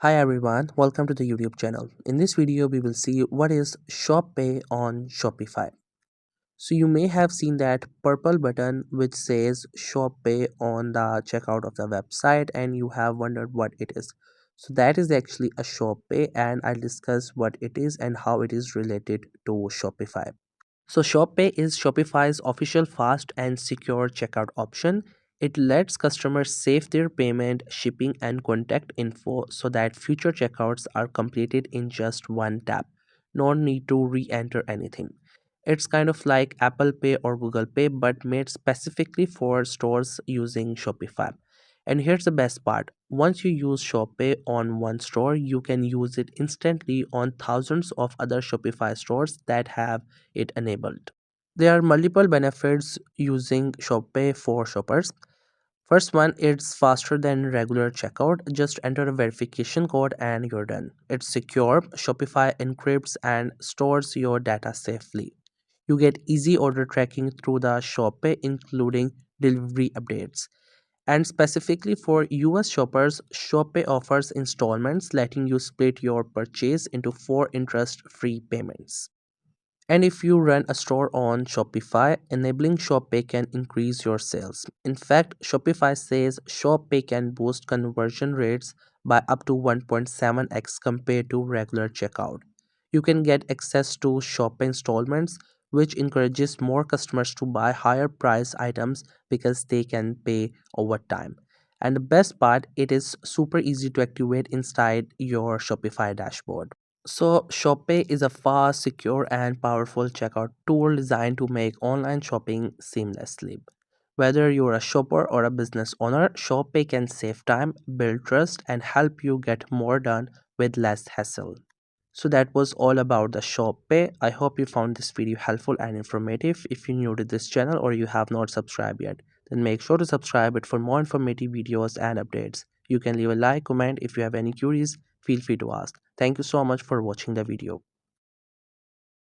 Hi everyone, welcome to the YouTube channel. In this video, we will see what is Shop Pay on Shopify. So you may have seen that purple button which says Shop Pay on the checkout of the website and you have wondered what it is. So that is actually a Shop Pay and I'll discuss what it is and how it is related to Shopify. So ShopPay is Shopify's official fast and secure checkout option. It lets customers save their payment, shipping, and contact info so that future checkouts are completed in just one tap. No need to re-enter anything. It's kind of like Apple Pay or Google Pay but made specifically for stores using Shopify. And here's the best part. Once you use ShopPay on one store, you can use it instantly on thousands of other Shopify stores that have it enabled. There are multiple benefits using ShopPay for shoppers. First one, it's faster than regular checkout. Just enter a verification code and you're done. It's secure. Shopify encrypts and stores your data safely. You get easy order tracking through the ShopPay, including delivery updates. And specifically for US shoppers, ShopPay offers installments letting you split your purchase into 4 interest-free payments. And if you run a store on Shopify, enabling ShopPay can increase your sales. In fact, Shopify says ShopPay can boost conversion rates by up to 1.7x compared to regular checkout. You can get access to ShopPay installments, which encourages more customers to buy higher price items because they can pay over time. And the best part, it is super easy to activate inside your Shopify dashboard. So, ShopPay is a fast, secure, and powerful checkout tool designed to make online shopping seamlessly. Whether you're a shopper or a business owner, ShopPay can save time, build trust, and help you get more done with less hassle. So that was all about the ShopPay. I hope you found this video helpful and informative. If you're new to this channel or you have not subscribed yet, then make sure to subscribe it for more informative videos and updates. You can leave a like, comment if you have any queries. Feel free to ask. Thank you so much for watching the video.